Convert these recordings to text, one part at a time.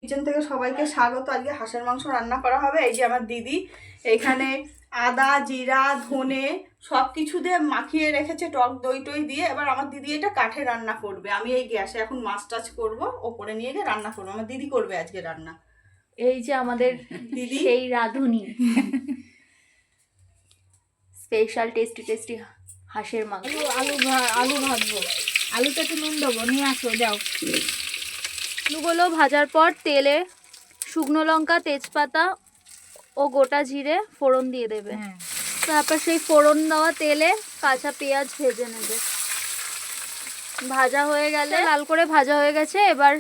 Kitchen থেকে সবাইকে স্বাগত। আজকে হাঁসের মাংস রান্না করা হবে। এই যে আমার দিদি এখানে আদা জিরা ধনে সব কিছু দিয়ে মাখিয়ে রেখেছে, টক দই টই দিয়ে। এবার আমার দিদি এটা কাঠে রান্না করবে, আমি এই গ্যাসে এখন মাছ টাছ করবো, ওপরে নিয়ে গিয়ে রান্না করবো। আমার দিদি করবে আজকে রান্না। এই যে আমাদের দিদি সেই রাঁধুনি, স্পেশাল টেস্টি টেস্টি হাঁসের মাংস। আলু ভাজবো, আলুতে একটু নুন দেবো, নিয়ে আসো যাও। আলুগুলো ভাজার পর তেলে শুকনো লঙ্কা তেজপাতা ও গোটা জিরে ফোড়ন দিয়ে দেবে। তারপর সেই ফোড়ন দেওয়া তেলে কাঁচা পেঁয়াজ ভেজে নেবে। ভাজা হয়ে গেলে, লাল করে ভাজা হয়ে গেছে, এবার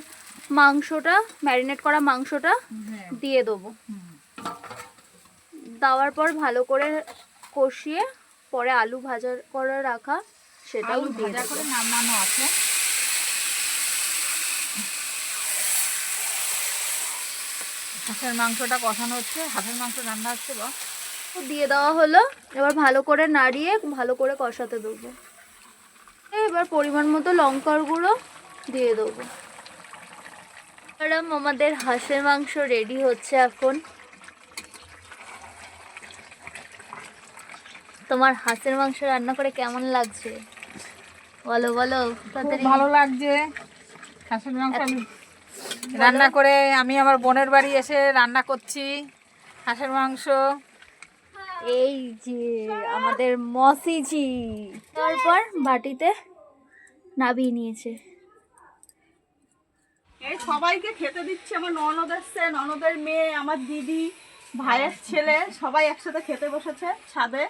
মাংসটা, ম্যারিনেট করা মাংসটা দিয়ে দেবো। দেওয়ার পর ভালো করে কষিয়ে পরে আলু ভাজা করে রাখা সেটাও দিয়ে ভাজা করে নামানো আছে। হাঁসের মাংসটা কষানো হচ্ছে, হাঁসের মাংস রান্না হচ্ছে বা দিয়ে দেওয়া হলো। এবার ভালো করে নাড়িয়ে ভালো করে কষাতে দেবো। এবার পরিমাণ মতো লঙ্কার গুঁড়ো দিয়ে দেবো। ম্যাডাম, আমাদের হাঁসের মাংস রেডি হচ্ছে এখন। তোমার হাঁসের মাংস রান্না করে কেমন লাগছে বলো বলো। ভালো লাগছে। হাঁসের মাংস রান্না করে আমি আমার বোনের বাড়ি এসে রান্না করছি হাঁসের মাংস। এই যে আমাদের মসিজি তারপর বাটিতে নাবিয়ে নিয়েছে। এই সবাইকে খেতে দিচ্ছে। আমার ননদ এসছে, ননদের মেয়ে, আমার দিদি, ভাইয়ের ছেলে, সবাই একসাথে খেতে বসেছে ছাদে।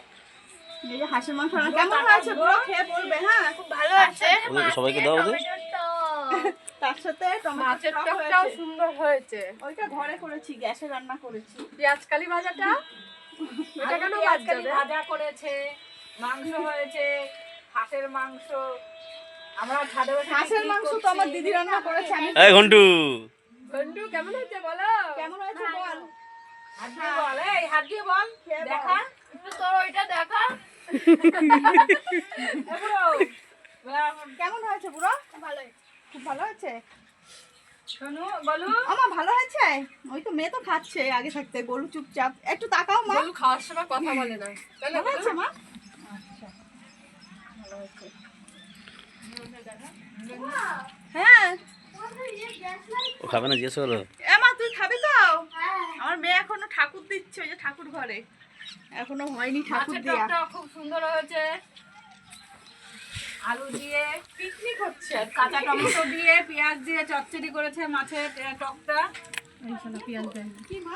এই যে হাঁসের মাংস কেমন হয়েছে পুরো খেয়ে বলবে। হ্যাঁ, খুব ভালো আছে। সবাইকে দাও তার সাথে মাছের টকটাও সুন্দর হয়েছে। ওইটা ঘরে করেছি, গ্যাসে রান্না করেছি। পেঁয়াজ কালি ভাজাটা এটা কেন ভাজা করেছে, মাংস হয়েছে, হাঁসের মাংস। আমরা ছাদে বসে হাঁসের মাংস তো আমার দিদি রান্না করেছে। আমি এই ঘন্টু ঘন্টু কেমন হয়েছে বলো। কেমন হয়েছে বল। হাত দিয়ে বল, এই হাত দিয়ে বল, দেখা তোর ওইটা দেখা। কেমন হয়েছে পুরো? ভালো, খুব ভালো হয়েছে। শোনো বলো, আমার ভালো হয়েছে। ওই তো মেয়ে তো খাচ্ছে আগে থাকতে। গলু চুপচাপ একটু তাকাও মা। বলু খাওয়ার সময় কথা বলে না। ভালো হয়েছে মা। আচ্ছা, ভালো হয়েছে। হ্যাঁ, ও খাবে না জিজ্ঞেস করো। মা তুই খাবি তো? আমার মেয়ে এখনো ঠাকুর দিচ্ছে, ওই যে ঠাকুর ঘরে এখনো হয়নি ঠাকুর মাছের দিয়া। টকটা খুব সুন্দর হয়েছে। আলু দিয়ে পিকনিক হচ্ছে, কাঁচা টমেটো দিয়ে পেঁয়াজ দিয়ে চচ্চড়ি করেছে মাছের টকটা। এই শোনো পেঁয়াজ দেন কি মা।